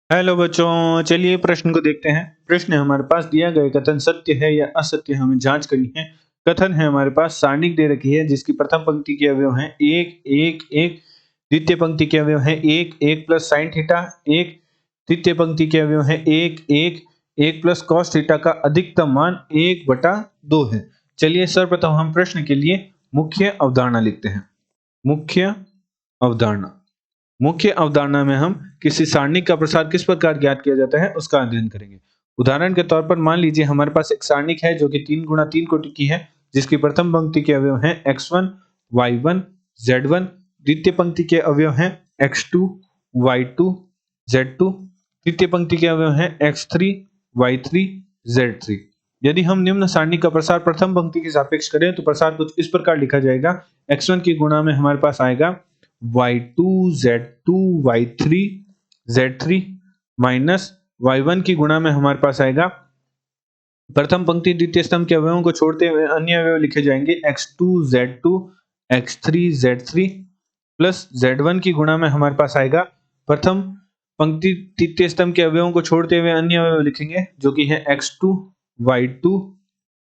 Hello बच्चों, चलिए प्रश्न को देखते हैं। प्रश्न है हमारे पास, दिया गया कथन सत्य है या असत्य, हमें जांच करनी है। कथन है हमारे पास, सारणिक दे रखी है जिसकी प्रथम पंक्ति के अवयव हैं एक एक एक, द्वितीय पंक्ति के अवयव हैं एक एक प्लस साइन थीटा एक, तृतीय पंक्ति के अवयव हैं एक एक एक प्लस कॉस थीटा का अधिकतम मान 1/2 है। चलिए सर्वप्रथम हम प्रश्न के लिए मुख्य अवधारणा लिखते हैं। मुख्य अवधारणा। मुख्य अवधारणा में हम किसी सारणी का प्रसार किस प्रकार ज्ञात किया जाता है उसका अध्ययन करेंगे। उदाहरण के तौर पर मान लीजिए हमारे पास एक सारणिक है जो कि 3 × 3 कोटि की है, जिसकी प्रथम पंक्ति के अवयव हैं x1 y1 z1, द्वितीय पंक्ति के अवयव हैं x2 y2 z2, तृतीय पंक्ति के अवयव हैं x3 y3 z3। यदि हम निम्न सारणी का प्रसार प्रथम पंक्ति के सापेक्ष करें तो प्रसार कुछ इस प्रकार लिखा जाएगा। x1 की गुणा में हमारे पास आएगा y2 z2 y3 z3 minus y1 की गुणा में हमारे पास आएगा, प्रथम पंक्ति द्वितीय स्तंभ के अवयवों को छोड़ते हुए अन्य अवयव लिखे जाएंगे x2 z2 x3 z3 plus z1 की गुणा में हमारे पास आएगा, प्रथम पंक्ति तृतीय स्तंभ के अवयवों को छोड़ते हुए अन्य अवयव लिखेंगे जो कि है x2 y2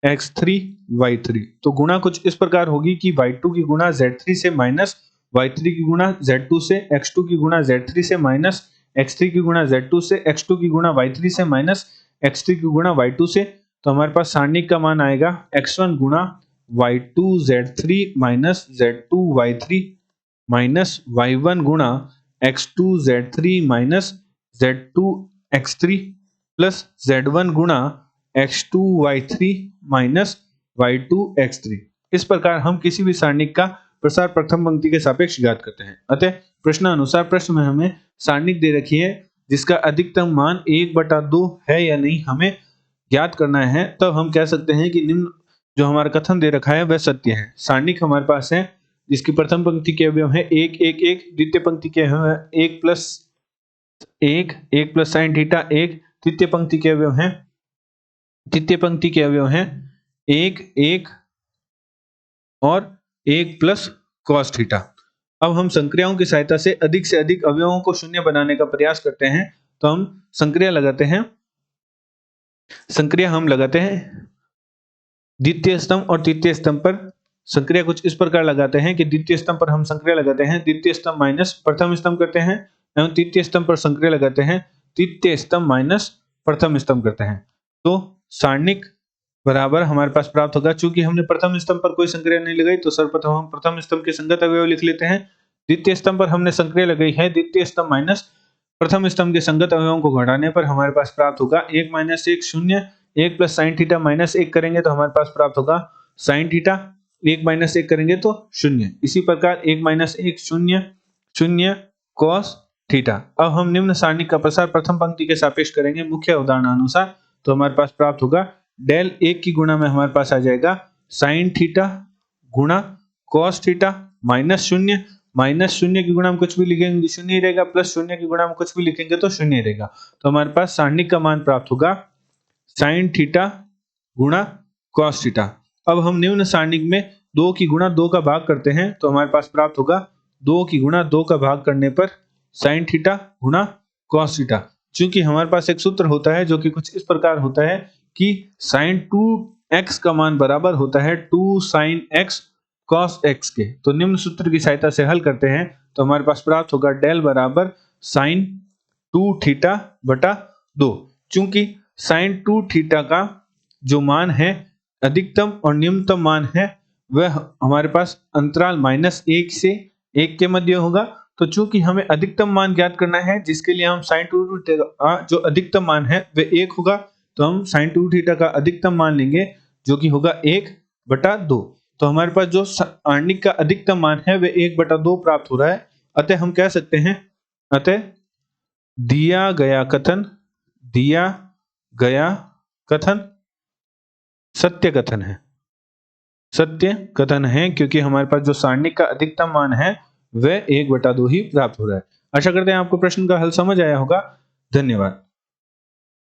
x3 y3। तो गुणा कुछ इस प्रकार होगी कि y2 की गुणा z3 से माइनस y3 की गुणा z2 से, x2 की गुणा z3 से माइनस x3 की गुणा z2 से, x2 की गुणा y3 से माइनस x3 की गुणा y2 से। तो हमारे पास सारणिक का मान आएगा x1 गुणा y2 z3 minus z2 y3 minus y1 गुणा x2 z3 minus z2 x3 plus z1 गुणा x2 y3 minus y2 x3। इस प्रकार हम किसी भी सारणिक का प्रसार प्रथम पंक्ति के सापेक्ष ज्ञात करते हैं। अतः प्रश्नानुसार प्रश्न में हमें सारणिक दे रखी है जिसका अधिकतम मान 1/2 है या नहीं हमें ज्ञात करना है, तब हम कह सकते हैं कि निम्न जो हमारा कथन दे रखा है वह सत्य है। सारणिक हमारे पास है जिसकी प्रथम पंक्ति के अवयव है एक एक एक, द्वितीय पंक्ति के अवयव है एक प्लस साइन थीटा एक, तृतीय पंक्ति के अवयव हैं एक एक और एक प्लस कॉस थीटा। अब हम संक्रियाओं की सहायता से अधिक अवयवों को शून्य बनाने का प्रयास करते हैं। तो हम संक्रिया लगाते हैं। संक्रिया हम लगाते हैं द्वितीय स्तंभ और तृतीय स्तंभ पर। संक्रिया कुछ इस प्रकार लगाते हैं कि द्वितीय स्तंभ पर हम संक्रिया लगाते हैं द्वितीय स्तंभ माइनस प्रथम स्तंभ करते हैं, एवं तृतीय स्तंभ पर संक्रिया लगाते हैं तृतीय स्तंभ माइनस प्रथम स्तंभ करते हैं। तो सारणिक बराबर हमारे पास प्राप्त होगा। चूंकि हमने प्रथम स्तंभ पर कोई संक्रिया नहीं लगाई तो सर्वप्रथम हम प्रथम स्तंभ के संगत अवयव लिख लेते हैं। द्वितीय स्तंभ पर हमने संक्रिया लगाई है द्वितीय स्तंभ माइनस प्रथम स्तंभ के संगत अवयवों को घटाने पर हमारे पास प्राप्त होगा 1 - 1 0, 1 प्लस साइन थीटा माइनस 1 करेंगे तो हमारे पास प्राप्त होगा साइन थीटा, 1 - 1 करेंगे तो 0। इसी प्रकार 1 - 1 0 0 कॉस थीटा। अब हम निम्न सारणिक का प्रसार प्रथम पंक्ति के सापेक्ष करेंगे मुख्य अवधारणा अनुसार। तो हमारे पास प्राप्त होगा डेल 1 की गुणा में हमारे पास आ जाएगा साइन थीटा गुणा कॉस थीटा माइनस 0 की गुणा में कुछ भी लिखेंगे 0 ही रहेगा, प्लस 0 की गुणा में कुछ भी लिखेंगे तो 0 ही रहेगा। तो हमारे पास सारणिक का मान प्राप्त होगा साइन थीटा गुणा कॉस थीटा। अब हम निम्न सारणिक में 2 की गुणा 2 का भाग करते हैं तो हमारे पास प्राप्त होगा 2 की गुणा 2 का भाग करने पर साइन थीटा गुणा कॉस थीटा। चूंकि हमारे पास एक सूत्र होता है जो कि कुछ इस प्रकार होता है कि sin 2x का मान बराबर होता है 2 sin x cos x के। तो निम्न सूत्र की सहायता से हल करते हैं तो हमारे पास प्राप्त होगा डेल बराबर sin 2 थीटा बटा 2। चूंकि sin 2 थीटा का जो मान है अधिकतम और निम्नतम मान है वह हमारे पास अंतराल -1 से 1 के मध्य होगा। तो चूंकि हमें अधिकतम मान ज्ञात करना है जिसके लिए हम sin 2 थीटा जो अधिकतम मान है वह 1 होगा, तो हम sin 2 थीटा का अधिकतम मान लेंगे जो कि होगा 1/2। तो हमारे पास जो सारणिक का अधिकतम मान है वह 1/2 प्राप्त हो रहा है। अतः हम कह सकते हैं, अतः दिया गया कथन सत्य कथन है क्योंकि हमारे पास जो सारणिक का अधिकतम मान है वह 1/2 ही प्राप्त हो रहा है। आशा करते हैं आपको प्रश्न का हल समझ आया होगा। धन्यवाद।